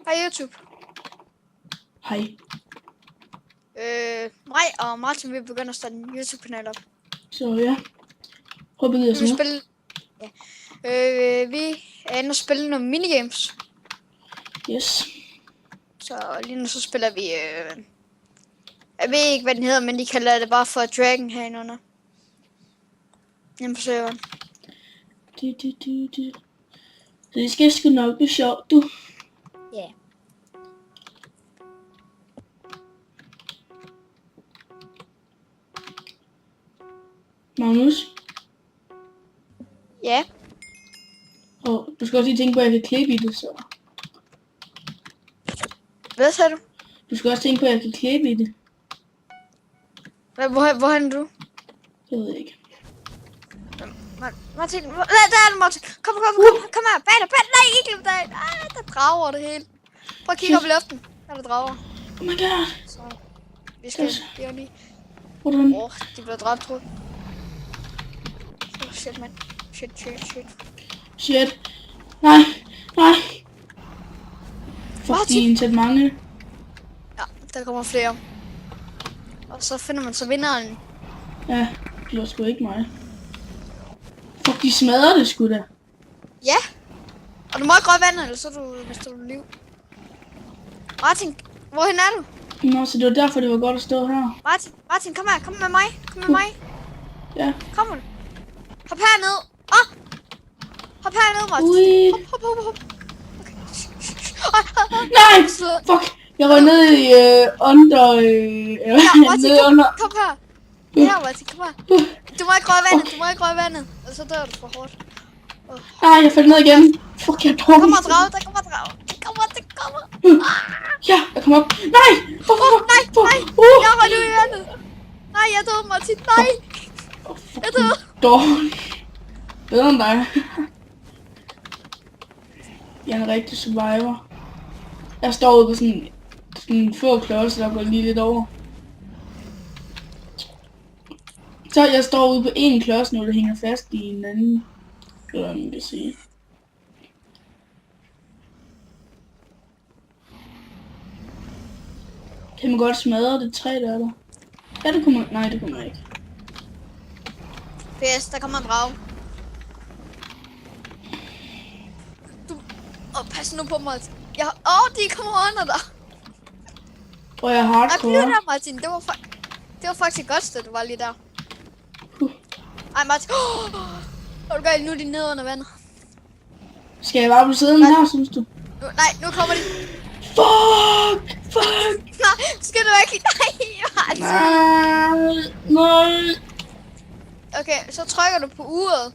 Hej YouTube. Hej. Mig og Martin vil begynde at starte en YouTube-kanal op. Så ja. Håber I Vi vil så. spille... Ja. Vi er inde og spille nogle minigames. Yes. Så lige nu så spiller vi... Jeg ved ikke, hvad den hedder, men de kalder det bare for Dragon herinde under. Hjemme på serveren. Det skal sgu nok blive sjovt, du. Ja. Magnus. Ja. Og du skal også lige tænke på, at jeg kan klippe i det, så. Hvad sagde du? Du skal også tænke på, at jeg kan klippe i det. Hvorhen er du? Jeg ved ikke. Martin, der er du, Martin. Kom her. Bag dig. Nej, ikke glem dig. Der drager det hele. Prøv at kigge op i luften. Der er der drager. Oh my god. Så. Vi skal lige. Hvordan? De blev dræbt, tror jeg. Shit, mand. Shit. Nej. Fuck, de er indsat mange. Ja, der kommer flere. Og så finder man så vinderen. Ja, det var sgu ikke mig. Fuck, de smadrer det sgu da. Ja. Og du må ikke røre vandet, eller så mister du liv. Martin, hvorhen er du? Nå, så det var derfor, det var godt at stå her. Martin, kom her. Kom med mig. Ja. Kom du. Hop herned. Hop herned, Martin. Ui. Hop. Okay. Nej! Fuck! Jeg var nede i under... Martin, kom her. Ja, Martin, kom her. Du må ikke røre vandet. Ellers så dør du for hårdt. Nej, jeg faldt ned igen. Fuck, jeg er dum. Der kommer drage. Det kommer. Ja, jeg kommer op. Nej! Fuck. Jeg var nu i vandet. Nej, jeg døde, Martin. Nej. Jeg døde. Dårlig. Bedre end dig. Jeg er en rigtig survivor. Jeg står ude på sådan en få klodser, der går lige lidt over. Så jeg står ude på en klods nu, der hænger fast i en anden. Eller hvad man kan sige. Kan man godt smadre det træ, der er der? Ja, det kunne man. Nej, det kunne man ikke. PS, der kommer en drage. Pas nu på, Martin. De kommer under dig. Og jeg er hardcore. Nej, bliv der, Martin. Det var faktisk godt sted, du var lige der. Ej, Martin. Hvor du galt, nu er de nede under vandet. Skal jeg bare blive siddende her, synes du? Nu kommer de. Fuck! Nej, skal du ikke? Nej, Martin. Nej. Okay, så trykker du på uret.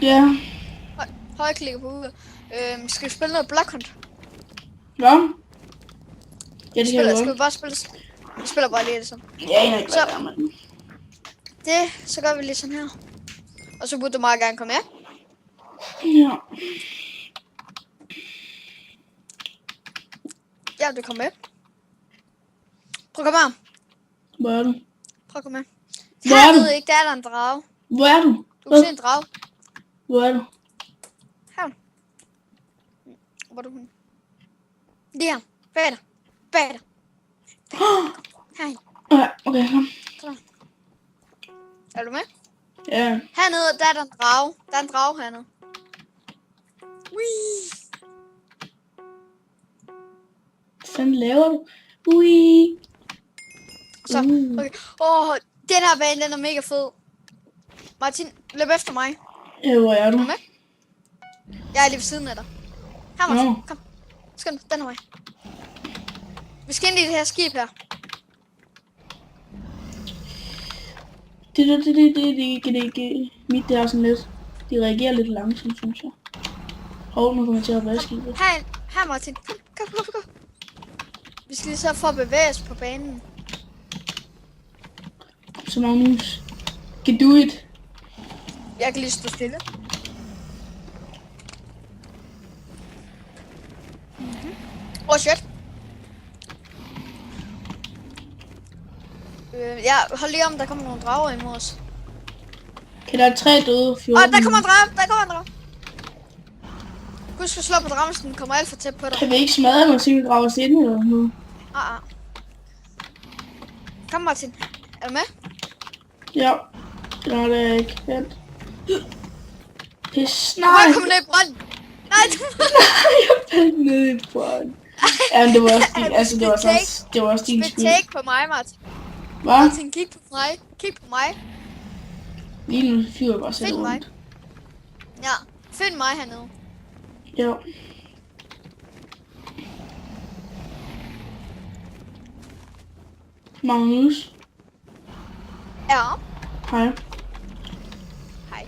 Ja. Højreklikker på uret. Skal vi spille noget Black Hunt? Hvad? Ja, det kan jeg Skal vi bare spille? Vi spiller bare lige det sådan. Ja, jeg ikke hvad der, så gør vi lige sådan her. Og så burde du meget gerne komme med. Ja. Ja, du kommer med. Prøv at komme her. Hvor er du? Prøv at komme med. Hvor er du? Hernede, ikke? Der er der en drage. Hvor er du? Du kan se en drage. Hvor er du? Her. Hvor er du hun? Lige her. Bag dig. Her. Ja, okay, kom. Er du med? Ja. Hernede, der er der en drage. Der er en drage hernede. Whee! Hvad fanden laver du? Ui. Så, okay. Den her bane, den er mega fed. Martin, løb efter mig. Ja, hvor er du? Er du med? Jeg er lige ved siden af dig. Her, Martin. Nå. Kom. Skynd dig, den her vej. Vi skal ind i det her skib her. Mit det er sådan lidt. De reagerer lidt langsomt, synes jeg. Hov, nu kommer jeg til at være skibet. Her, Martin. Kom. Vi skal lige så for at bevæge os på banen. Så Magnus. Can do it. Jeg kan lige stå stille. Shit. Ja, hold lige om, der kommer nogle drager imod os. Okay, der er 3 døde, 14. Der kommer en drage. Du kan Husk at slå på drammen, så den kommer alt for tæt på dig. Kan vi ikke smadre mig, så vi graver os ind eller noget? Kom Martin. Er du med? Ja. Det er det ikke. Vent. Pis. Nej. Nej. Kom ned i brønden. Nej, du... Jeg faldt ned i brønden. Jamen, det var også din, altså det var også din Spil skyld. take på mig, Martin. Hvad? Martin, kig på mig. Kig på mig. Lige nu flyver jeg bare selv Find mig. rundt. Ja, find mig hernede. Ja. Magnus. Ja. Hej. Hej.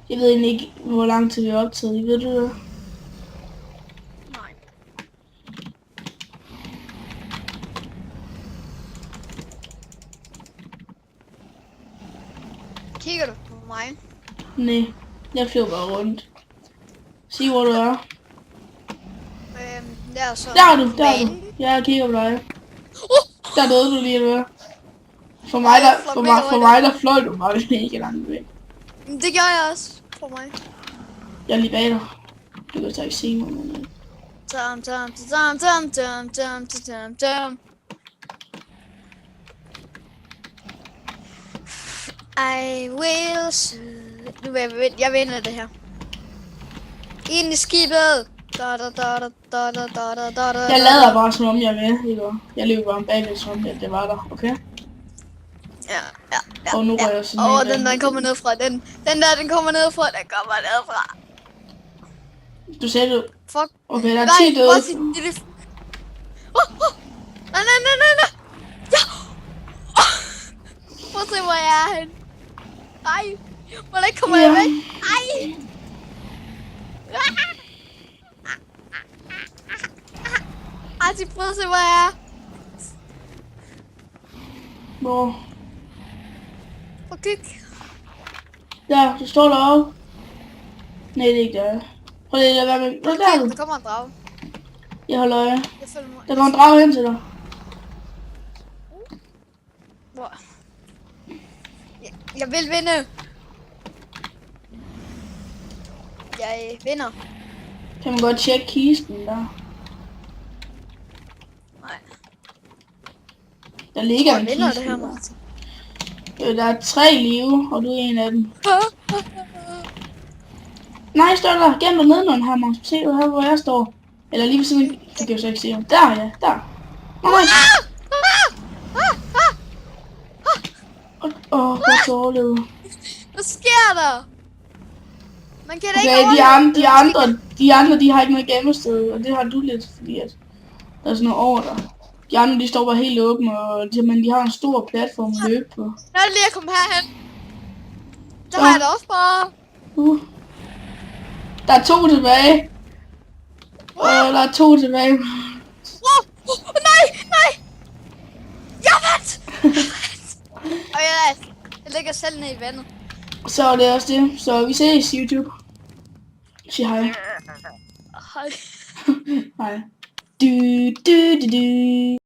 Jeg ved egentlig ikke, hvor lang tid vi har optaget. Ved du det? Nej. Kigger du på mig? Nej. Jeg flyver bare rundt. Sig hvor du er. Der er så... Der er du, der er du. Jeg kigger på dig. Der døde du lige, eller hvad? For mig, der fløj du bare ikke langt væk. Det gør jeg også for mig. Jeg er lige bag dig. Du kan så ikke se mig, men... Dum. I will soon. Nu vil jeg vinder det her. Ind i skibet. Jeg lader bare som om jeg vil, ikke? Jeg løber bare bagved som om det var der, okay? Ja. Og nu rører jeg sådan den der kommer ned fra. Den kommer ned fra. Den kommer ned fra. Du sagde du... Fuck. Okay, der er 10 døde. Nej. Ja. Prøv at se, hvor jeg er henne. Ej. Hvordan kommer jeg væk? Ej. Ej, prøv at se, hvor jeg er. Hvor? Prøv at kigge. Der, du står deroppe. Nej, det er ikke der. Prøv lige at være med. Nå, der er du. Der kommer en drage. Jeg holder øje. Jeg følger mig. Der går en drage hen til dig. Hvor? Jeg vil vinde. Jeg vinder. Kan man godt tjekke kisten der? Nej. Der ligger en Jeg vinder kiste. det her, Martin. Der er 3 live, og du er en af dem. Nej, står der. Gem dig nedenunder her, Magnus. Se du her, hvor jeg står. Eller lige ved siden. Det kan jeg så ikke se ham. Der, ja. Der. Nej. Godt overleve. Hvad sker der? Man kan da ikke Okay, overleve. de andre, de har ikke noget gemmested, og det har du lidt, fordi at der er sådan noget over dig. De andre, de står bare helt åbne, og de har en stor platform at løbe på. Nu er det lige at komme herhen. Der har jeg da også bare. Der er 2 tilbage. Der er 2 tilbage. Nej! Jeg vandt! Og jeg ligger selv ned i vandet. Så er det også det. Så vi ses, YouTube. Sig hej. Hej. Hej. Du.